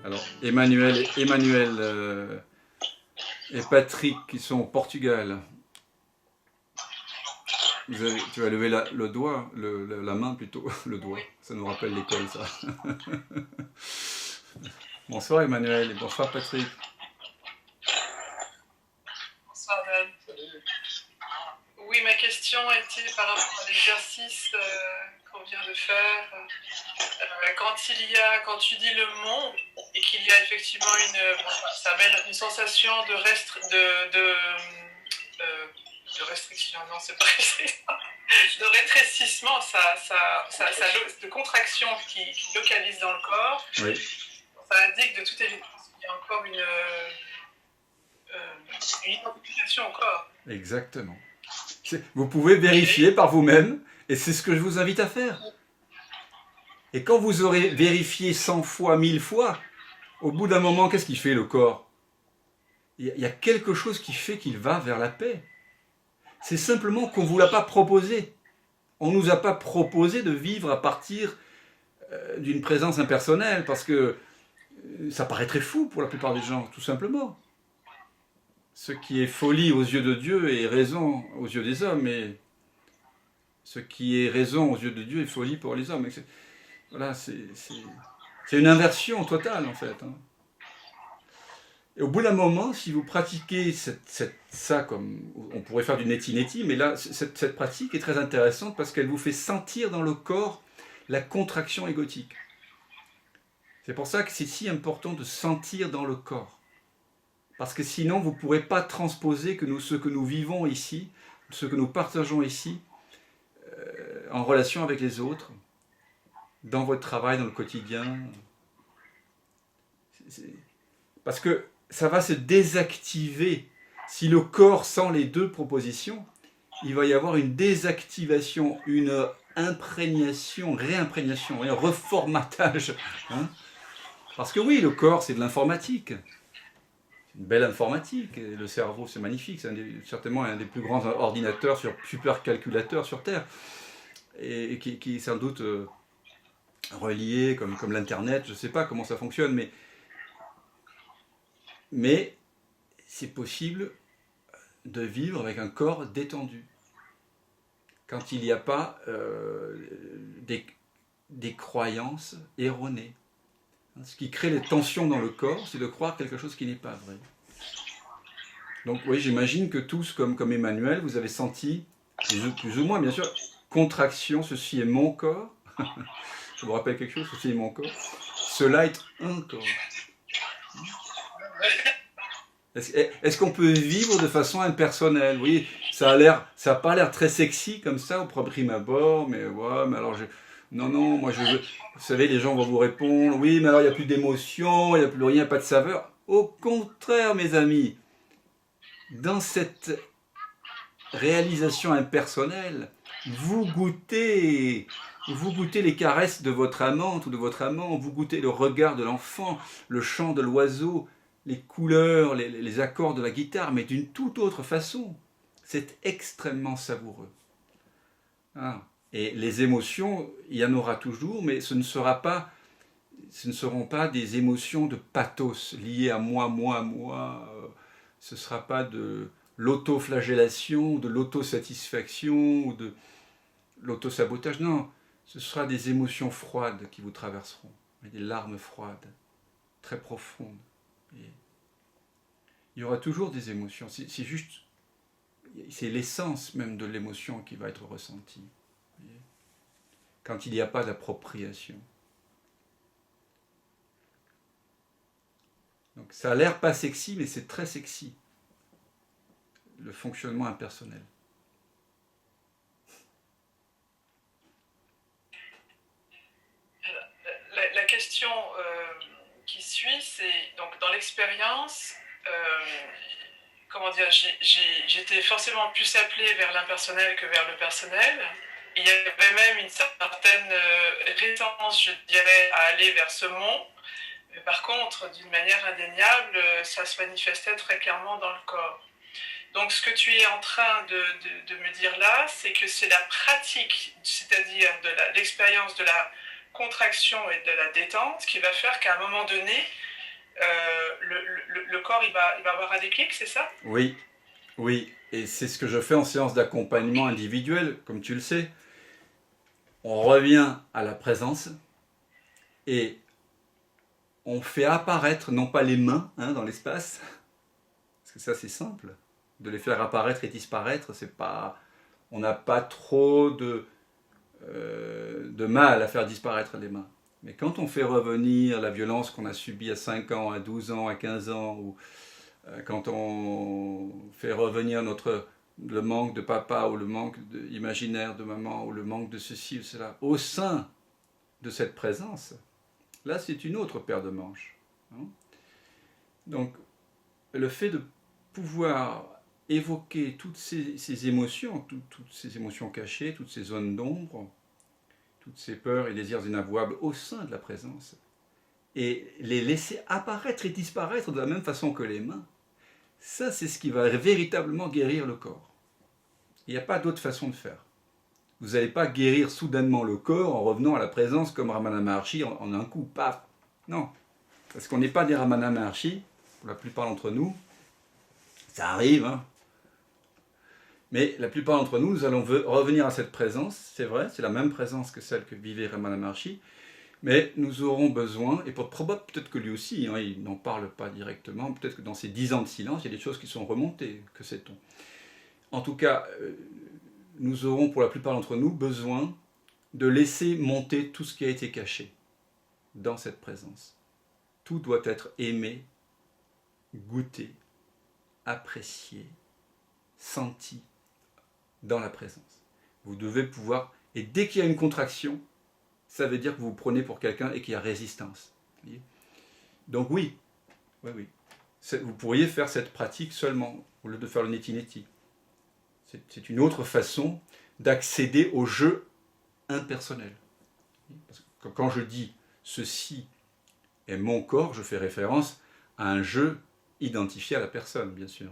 Alors, Emmanuel et Patrick qui sont au Portugal. Tu vas lever le doigt, la main plutôt, le doigt. Ça nous rappelle l'école, ça. Bonsoir Emmanuel et bonsoir Patrick. Bonsoir Dan. Oui, ma question était par rapport à l'exercice qu'on vient de faire. Quand tu dis le monde et qu'il y a effectivement ça amène une sensation de restriction, non, c'est pas de rétrécissement, de contraction qui localise dans le corps. Oui. Ça indique de toute évidence qu'il y a encore une identification au corps. Exactement. Vous pouvez vérifier par vous-même, et c'est ce que je vous invite à faire. Et quand vous aurez vérifié 100 fois, 1000 fois, au bout d'un moment, qu'est-ce qui fait le corps? Il y a quelque chose qui fait qu'il va vers la paix. C'est simplement qu'on ne vous l'a pas proposé. On ne nous a pas proposé de vivre à partir d'une présence impersonnelle, parce que ça paraît très fou pour la plupart des gens, tout simplement. Ce qui est folie aux yeux de Dieu est raison aux yeux des hommes, et ce qui est raison aux yeux de Dieu est folie pour les hommes. Voilà, c'est une inversion totale, en fait. Et au bout d'un moment, si vous pratiquez ça comme on pourrait faire du neti-neti, mais là, cette pratique est très intéressante parce qu'elle vous fait sentir dans le corps la contraction égotique. C'est pour ça que c'est si important de sentir dans le corps. Parce que sinon, vous ne pourrez pas transposer ce que nous vivons ici, ce que nous partageons ici, en relation avec les autres, dans votre travail, dans le quotidien. Parce que ça va se désactiver. Si le corps sent les deux propositions, il va y avoir une désactivation, une imprégnation, réimprégnation, un reformatage. Parce que oui, le corps, c'est de l'informatique. C'est une belle informatique. Et le cerveau, c'est magnifique. C'est certainement un des plus grands ordinateurs, supercalculateurs sur Terre. Et qui est sans doute relié comme l'Internet. Je ne sais pas comment ça fonctionne, mais c'est possible de vivre avec un corps détendu. Quand il n'y a pas des croyances erronées. Ce qui crée les tensions dans le corps, c'est de croire quelque chose qui n'est pas vrai. Donc oui, j'imagine que tous, comme Emmanuel, vous avez senti, plus ou moins bien sûr, contraction, ceci est mon corps. Je vous rappelle quelque chose, ceci est mon corps. Cela est un corps. Est-ce qu'on peut vivre de façon impersonnelle? Oui, ça n'a pas l'air très sexy comme ça au prime abord, mais ouais, mais alors non, moi je veux. Vous savez, les gens vont vous répondre, oui, mais alors il n'y a plus d'émotion, il n'y a plus rien, pas de saveur. Au contraire, mes amis, dans cette réalisation impersonnelle, vous goûtez les caresses de votre amante ou de votre amant, vous goûtez le regard de l'enfant, le chant de l'oiseau, les couleurs, les accords de la guitare, mais d'une toute autre façon. C'est extrêmement savoureux. Et les émotions, il y en aura toujours, mais ce ne seront pas des émotions de pathos liées à moi. Ce ne sera pas de l'autoflagellation, de l'autosatisfaction ou de l'autosabotage. Non, ce sera des émotions froides qui vous traverseront, des larmes froides, très profondes. Et il y aura toujours des émotions. C'est l'essence même de l'émotion qui va être ressentie. Quand il n'y a pas d'appropriation. Donc ça a l'air pas sexy, mais c'est très sexy. Le fonctionnement impersonnel. La question qui suit, c'est donc dans l'expérience, j'étais forcément plus appelée vers l'impersonnel que vers le personnel. Il y avait même une certaine réticence, je dirais, à aller vers ce mont. Mais par contre, d'une manière indéniable, ça se manifestait très clairement dans le corps. Donc ce que tu es en train de me dire là, c'est que c'est la pratique, c'est-à-dire l'expérience de la contraction et de la détente qui va faire qu'à un moment donné, le corps il va avoir un déclic, c'est ça? Oui, oui. Et c'est ce que je fais en séance d'accompagnement individuel, comme tu le sais. On revient à la présence et on fait apparaître, non pas les mains dans l'espace, parce que ça c'est simple, de les faire apparaître et disparaître, c'est pas, on n'a pas trop de mal à faire disparaître les mains. Mais quand on fait revenir la violence qu'on a subie à 5 ans, à 12 ans, à 15 ans, ou quand on fait revenir le manque de papa, ou le manque imaginaire de maman, ou le manque de ceci ou cela, au sein de cette présence, là c'est une autre paire de manches. Donc le fait de pouvoir évoquer toutes ces émotions, toutes ces émotions cachées, toutes ces zones d'ombre, toutes ces peurs et désirs inavouables au sein de la présence, et les laisser apparaître et disparaître de la même façon que les mains, ça c'est ce qui va véritablement guérir le corps. Il n'y a pas d'autre façon de faire. Vous n'allez pas guérir soudainement le corps en revenant à la présence comme Ramana Maharshi en un coup, paf. Non, parce qu'on n'est pas des Ramana Maharshi, pour la plupart d'entre nous, ça arrive, mais la plupart d'entre nous, nous allons revenir à cette présence, c'est vrai, c'est la même présence que celle que vivait Ramana Maharshi, mais nous aurons besoin, et peut-être que lui aussi, il n'en parle pas directement, peut-être que dans ces 10 ans de silence, il y a des choses qui sont remontées, que sait-on. En tout cas, nous aurons pour la plupart d'entre nous besoin de laisser monter tout ce qui a été caché dans cette présence. Tout doit être aimé, goûté, apprécié, senti dans la présence. Vous devez pouvoir, et dès qu'il y a une contraction, ça veut dire que vous vous prenez pour quelqu'un et qu'il y a résistance. Donc oui, vous pourriez faire cette pratique seulement, au lieu de faire le neti-neti. C'est une autre façon d'accéder au jeu impersonnel. Parce que quand je dis ceci est mon corps, je fais référence à un jeu identifié à la personne, bien sûr.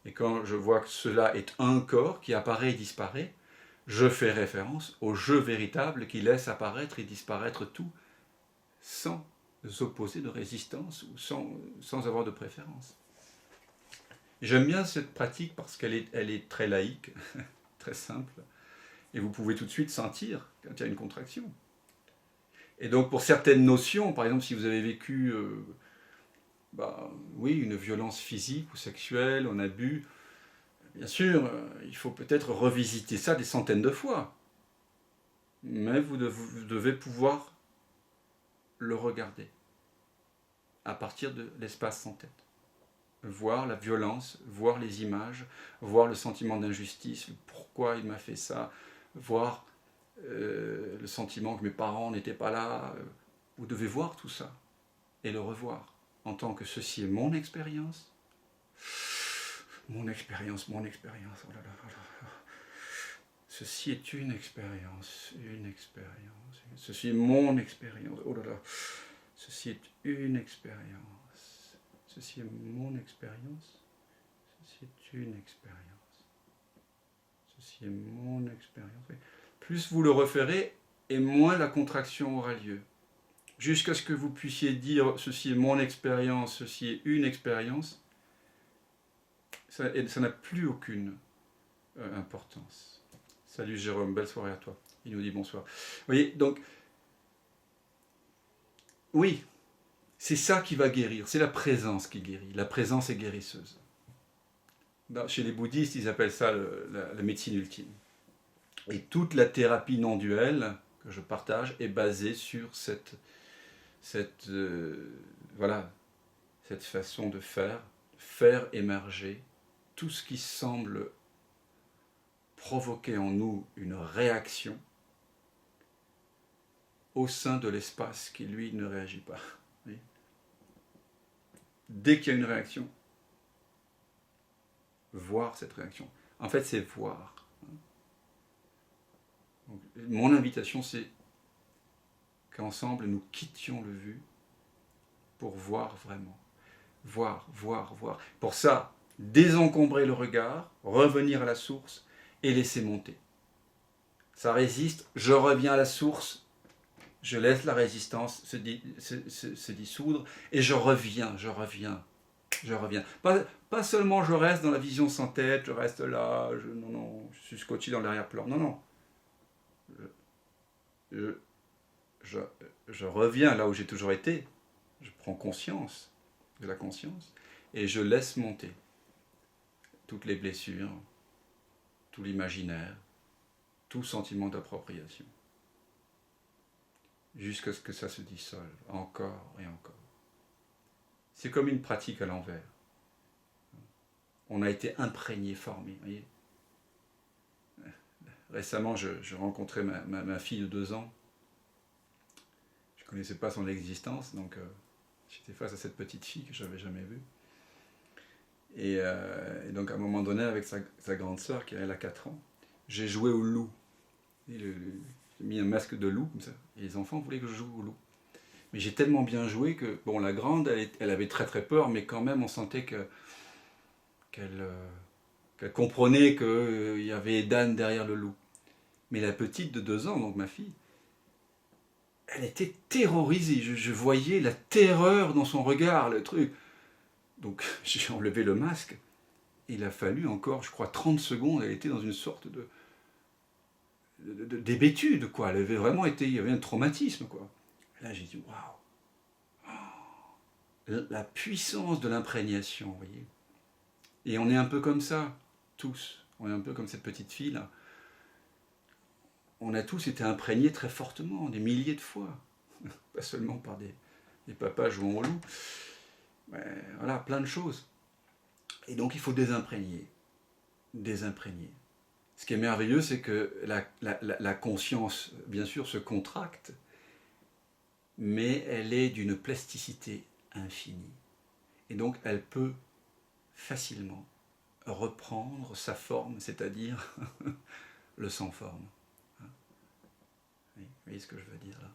Et quand je vois que cela est un corps qui apparaît et disparaît, je fais référence au jeu véritable qui laisse apparaître et disparaître tout sans opposer de résistance ou sans avoir de préférence. J'aime bien cette pratique parce qu'elle est très laïque, très simple, et vous pouvez tout de suite sentir quand il y a une contraction. Et donc pour certaines notions, par exemple si vous avez vécu une violence physique ou sexuelle, un abus, bien sûr, il faut peut-être revisiter ça des centaines de fois. Mais vous devez pouvoir le regarder à partir de l'espace sans tête. Voir la violence, voir les images, voir le sentiment d'injustice, pourquoi il m'a fait ça, voir le sentiment que mes parents n'étaient pas là. Vous devez voir tout ça et le revoir en tant que ceci est mon expérience. Mon expérience, oh là là, oh là là. Ceci est une expérience. Ceci est mon expérience, oh là là. Ceci est une expérience. Ceci est mon expérience. Ceci est une expérience. Ceci est mon expérience. Plus vous le referez, et moins la contraction aura lieu. Jusqu'à ce que vous puissiez dire ceci est mon expérience, ceci est une expérience, ça n'a plus aucune importance. Salut Jérôme, belle soirée à toi. Il nous dit bonsoir. Vous voyez, donc, oui, c'est ça qui va guérir, c'est la présence qui guérit. La présence est guérisseuse. Chez les bouddhistes, ils appellent ça la médecine ultime. Et toute la thérapie non duelle que je partage est basée sur cette façon de faire émerger tout ce qui semble provoquer en nous une réaction au sein de l'espace qui, lui, ne réagit pas. Oui. Dès qu'il y a une réaction, voir cette réaction. En fait, c'est voir. Donc, mon invitation, c'est qu'ensemble, nous quittions le vu pour voir vraiment. Voir. Pour ça, désencombrer le regard, revenir à la source et laisser monter. Ça résiste, je reviens à la source, je laisse la résistance se dissoudre, et je reviens. Pas seulement je reste dans la vision sans tête, je reste là, non, je suis scotché dans l'arrière-plan. Non. Je, je, je reviens là où j'ai toujours été, je prends conscience de la conscience, et je laisse monter toutes les blessures, tout l'imaginaire, tout sentiment d'appropriation, jusqu'à ce que ça se dissolve, encore et encore. C'est comme une pratique à l'envers. On a été imprégné, formé. Voyez. Récemment, je rencontrais ma fille de 2 ans. Je ne connaissais pas son existence, donc j'étais face à cette petite fille que je n'avais jamais vue. Et donc à un moment donné, avec sa grande sœur, qui elle a 4 ans, j'ai joué au loup. J'ai mis un masque de loup, comme ça. Et les enfants voulaient que je joue au loup. Mais j'ai tellement bien joué que, bon, la grande, elle avait très très peur, mais quand même, on sentait qu'elle comprenait qu'il y avait Dan derrière le loup. Mais la petite de 2 ans, donc ma fille, elle était terrorisée. Je voyais la terreur dans son regard, le truc. Donc j'ai enlevé le masque. Il a fallu encore, je crois, 30 secondes. Elle était dans une sorte d'hébétude, quoi. Elle avait vraiment été, il y avait un traumatisme, quoi. Et là, j'ai dit, waouh, la puissance de l'imprégnation, vous voyez. Et on est un peu comme ça, tous. On est un peu comme cette petite fille là. On a tous été imprégnés très fortement, des milliers de fois. Pas seulement par des papas jouant au loup. Mais voilà, plein de choses. Et donc il faut désimprégner. Ce qui est merveilleux, c'est que la conscience, bien sûr, se contracte, mais elle est d'une plasticité infinie. Et donc elle peut facilement reprendre sa forme, c'est-à-dire le sans forme. Vous voyez ce que je veux dire là?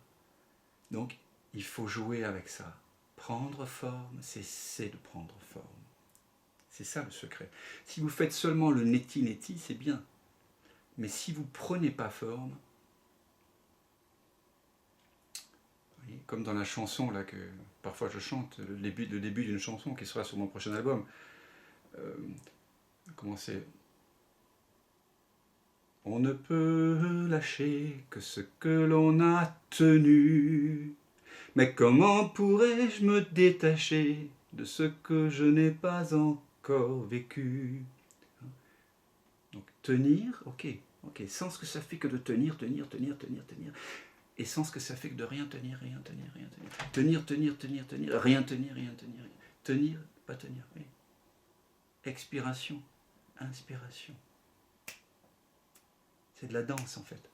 Donc il faut jouer avec ça. Prendre forme, cesser de prendre forme. C'est ça le secret. Si vous faites seulement le neti-neti, c'est bien. Mais si vous ne prenez pas forme, vous voyez, comme dans la chanson là que parfois je chante, le début d'une chanson qui sera sur mon prochain album, comment c'est? On ne peut lâcher que ce que l'on a tenu. Mais comment pourrais-je me détacher de ce que je n'ai pas encore vécu? Donc tenir, ok, sans ce que ça fait que de tenir. Et sans ce que ça fait que de rien tenir. Tenir, rien tenir. Tenir, pas tenir, oui. Expiration, inspiration. C'est de la danse en fait.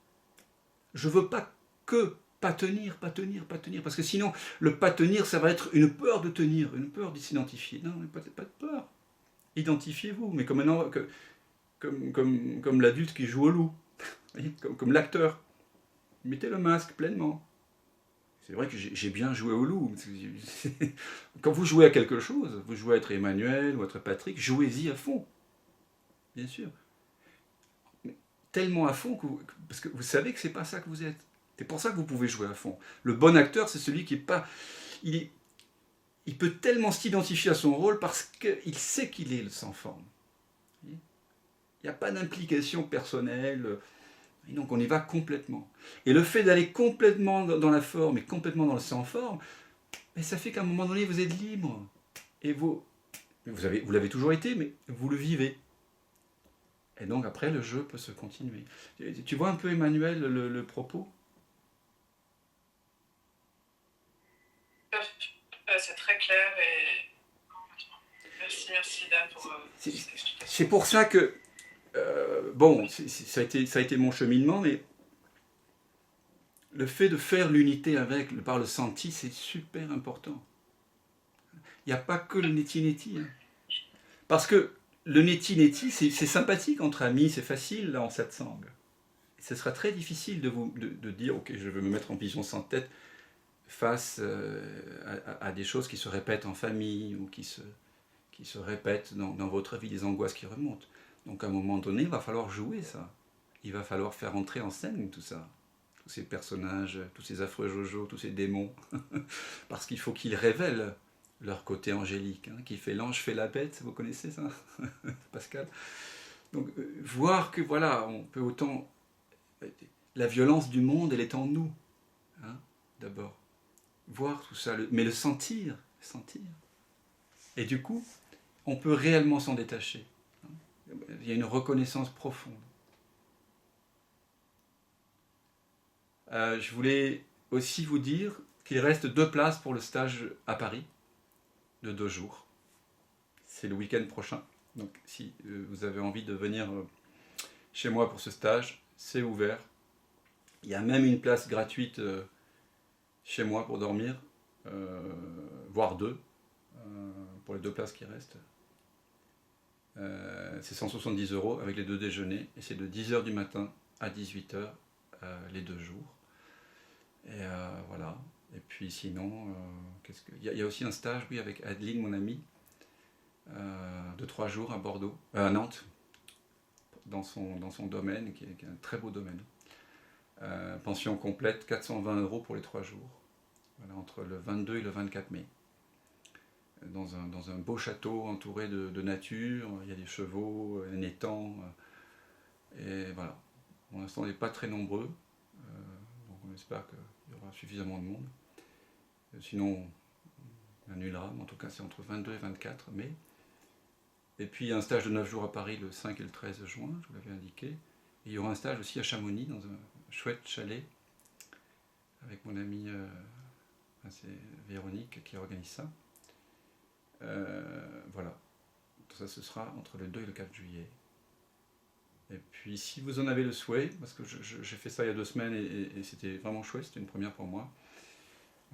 Je veux pas que pas tenir, parce que sinon, le pas tenir, ça va être une peur de tenir, une peur de s'identifier. Non, pas de peur. Identifiez-vous, mais comme l'adulte qui joue au loup, comme l'acteur. Mettez le masque pleinement. C'est vrai que j'ai bien joué au loup. Quand vous jouez à quelque chose, vous jouez à être Emmanuel ou à être Patrick, jouez-y à fond, bien sûr. Mais tellement à fond parce que vous savez que c'est pas ça que vous êtes. C'est pour ça que vous pouvez jouer à fond. Le bon acteur, c'est celui qui est pas... Il peut tellement s'identifier à son rôle parce qu'il sait qu'il est le sans forme. Il n'y a pas d'implication personnelle. Et donc on y va complètement. Et le fait d'aller complètement dans la forme et complètement dans le sans forme, ça fait qu'à un moment donné, vous êtes libre. Et vous l'avez toujours été, mais vous le vivez. Et donc après, le jeu peut se continuer. Tu vois un peu, Emmanuel, le propos? C'est très clair et merci Dan pour cette explication. C'est pour ça que bon, ça a été mon cheminement, mais le fait de faire l'unité par le senti, c'est super important. Il n'y a pas que le neti-neti. Hein. Parce que le neti-neti, c'est sympathique entre amis, c'est facile là en satsang. Ce sera très difficile de dire, ok, je veux me mettre en vision sans tête face à des choses qui se répètent en famille ou qui se répètent dans votre vie, des angoisses qui remontent. Donc à un moment donné, il va falloir jouer ça. Il va falloir faire entrer en scène tout ça. tous ces personnages, tous ces affreux Jojo, tous ces démons, parce qu'il faut qu'ils révèlent leur côté angélique, hein, qui fait l'ange, fait la bête, vous connaissez ça, Pascal? Donc, voir que voilà, on peut autant... La violence du monde, elle est en nous, hein, d'abord. Voir tout ça, mais le sentir, sentir. Et du coup, on peut réellement s'en détacher. Il y a une reconnaissance profonde. Je voulais aussi vous dire qu'il reste 2 places pour le stage à Paris, de 2 jours. C'est le week-end prochain. Donc si vous avez envie de venir chez moi pour ce stage, c'est ouvert. Il y a même une place gratuite chez moi pour dormir, voire 2, pour les 2 places qui restent. C'est 170 € avec les 2 déjeuners, et c'est de 10h du matin à 18h les 2 jours. Et voilà. Et puis sinon, il y a aussi un stage, oui, avec Adeline, mon amie, de 3 jours à Bordeaux, à Nantes, dans son domaine, qui est un très beau domaine. Pension complète, 420 € pour les 3 jours, voilà, entre le 22 et le 24 mai. Dans un beau château entouré de nature, il y a des chevaux, un étang, et voilà. Pour l'instant, on n'est pas très nombreux, donc on espère qu'il y aura suffisamment de monde. Sinon, on annulera, mais en tout cas, c'est entre 22 et 24 mai. Et puis, il y a un stage de 9 jours à Paris le 5 et le 13 juin, je vous l'avais indiqué. Et il y aura un stage aussi à Chamonix, dans un chouette chalet, avec mon amie c'est Véronique qui organise ça. Voilà. Ça, ce sera entre le 2 et le 4 juillet. Et puis, si vous en avez le souhait, parce que j'ai fait ça il y a 2 semaines et c'était vraiment chouette, c'était une première pour moi.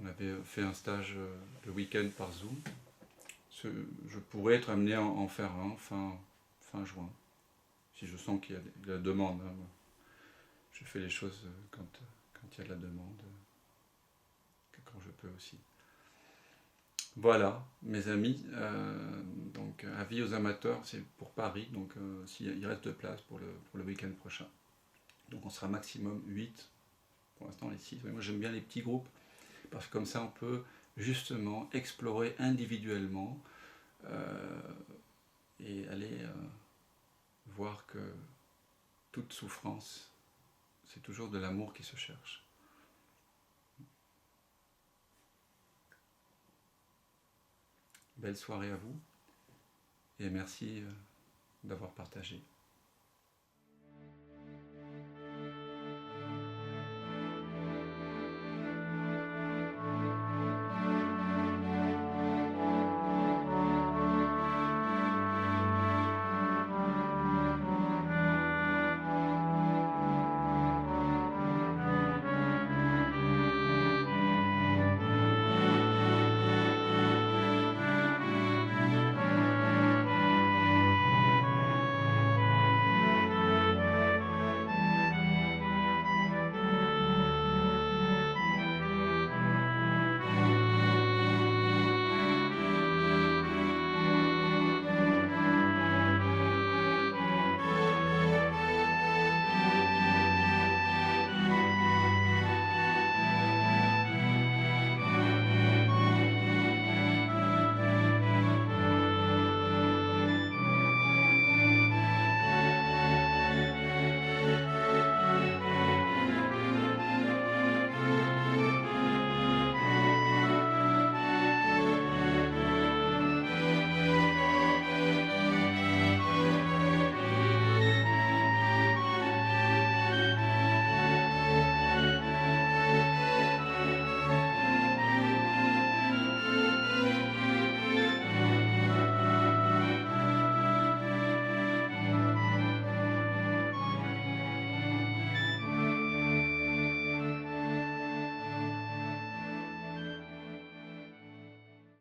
On avait fait un stage le week-end par Zoom. Je pourrais être amené à en faire un fin juin, si je sens qu'il y a de la demande. Hein. Je fais les choses quand il y a de la demande, quand je peux aussi. Voilà, mes amis, donc avis aux amateurs, c'est pour Paris, donc il reste 2 places pour le week-end prochain. Donc on sera maximum 8, pour l'instant les 6. Moi j'aime bien les petits groupes, parce que comme ça on peut justement explorer individuellement et aller voir que toute souffrance, c'est toujours de l'amour qui se cherche. Belle soirée à vous et merci d'avoir partagé.